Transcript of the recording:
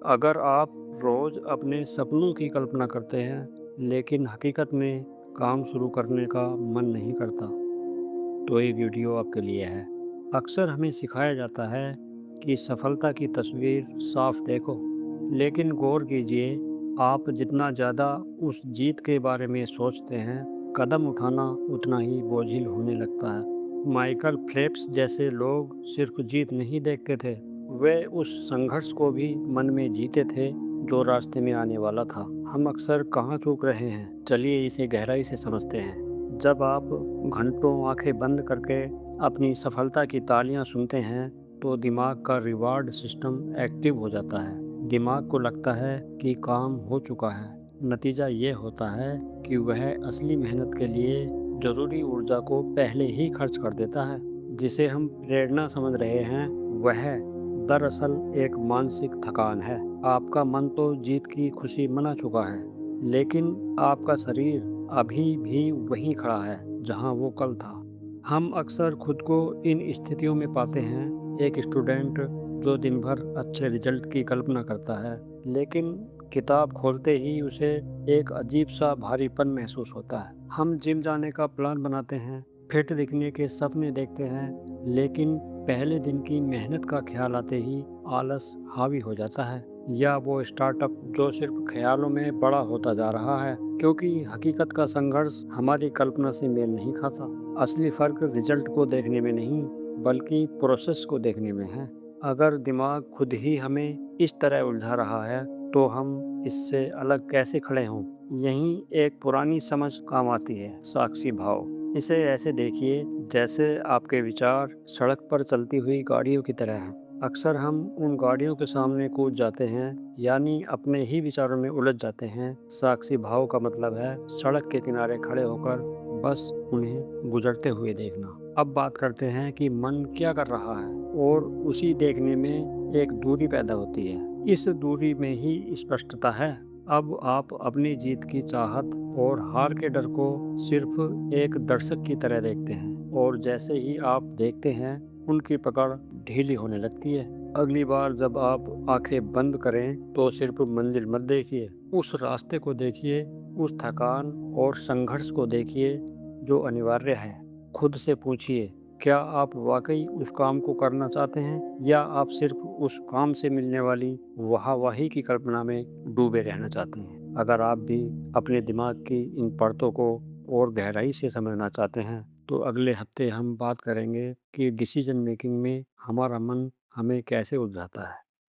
अगर आप रोज़ अपने सपनों की कल्पना करते हैं, लेकिन हकीकत में काम शुरू करने का मन नहीं करता, तो ये वीडियो आपके लिए है। अक्सर हमें सिखाया जाता है कि सफलता की तस्वीर साफ देखो, लेकिन गौर कीजिए, आप जितना ज़्यादा उस जीत के बारे में सोचते हैं, कदम उठाना उतना ही बोझिल होने लगता है। माइकल फेल्प्स जैसे लोग सिर्फ जीत नहीं देखते थे, वे उस संघर्ष को भी मन में जीते थे जो रास्ते में आने वाला था। हम अक्सर कहाँ चूक रहे हैं, चलिए इसे गहराई से समझते हैं। जब आप घंटों आंखें बंद करके अपनी सफलता की तालियां सुनते हैं, तो दिमाग का रिवार्ड सिस्टम एक्टिव हो जाता है। दिमाग को लगता है कि काम हो चुका है। नतीजा ये होता है कि वह असली मेहनत के लिए ज़रूरी ऊर्जा को पहले ही खर्च कर देता है। जिसे हम प्रेरणा समझ रहे हैं, वह दरअसल एक मानसिक थकान है। आपका मन तो जीत की खुशी मना चुका है, लेकिन आपका शरीर अभी भी वहीं खड़ा है जहां वो कल था। हम अक्सर खुद को इन स्थितियों में पाते हैं। एक स्टूडेंट जो दिन भर अच्छे रिजल्ट की कल्पना करता है, लेकिन किताब खोलते ही उसे एक अजीब सा भारीपन महसूस होता है। हम जिम जाने का प्लान बनाते हैं, फिट दिखने के सपने देखते हैं, लेकिन पहले दिन की मेहनत का ख्याल आते ही आलस हावी हो जाता है। या वो स्टार्टअप जो सिर्फ ख्यालों में बड़ा होता जा रहा है, क्योंकि हकीकत का संघर्ष हमारी कल्पना से मेल नहीं खाता। असली फर्क रिजल्ट को देखने में नहीं, बल्कि प्रोसेस को देखने में है। अगर दिमाग खुद ही हमें इस तरह उलझा रहा है, तो हम इससे अलग कैसे खड़े हों? यहीं एक पुरानी समझ काम आती है, साक्षी भाव। इसे ऐसे देखिए जैसे आपके विचार सड़क पर चलती हुई गाड़ियों की तरह हैं। अक्सर हम उन गाड़ियों के सामने कूद जाते हैं, यानी अपने ही विचारों में उलझ जाते हैं। साक्षी भाव का मतलब है सड़क के किनारे खड़े होकर बस उन्हें गुजरते हुए देखना। अब बात करते हैं कि मन क्या कर रहा है, और उसी देखने में एक दूरी पैदा होती है। इस दूरी में ही स्पष्टता है। अब आप अपनी जीत की चाहत और हार के डर को सिर्फ एक दर्शक की तरह देखते हैं, और जैसे ही आप देखते हैं, उनकी पकड़ ढीली होने लगती है। अगली बार जब आप आंखें बंद करें, तो सिर्फ मंजिल मत देखिए, उस रास्ते को देखिए, उस थकान और संघर्ष को देखिए जो अनिवार्य है। खुद से पूछिए, क्या आप वाकई उस काम को करना चाहते हैं, या आप सिर्फ उस काम से मिलने वाली वाहवाही की कल्पना में डूबे रहना चाहते हैं? अगर आप भी अपने दिमाग की इन परतों को और गहराई से समझना चाहते हैं, तो अगले हफ्ते हम बात करेंगे कि डिसीजन मेकिंग में हमारा मन हमें कैसे उलझाता है।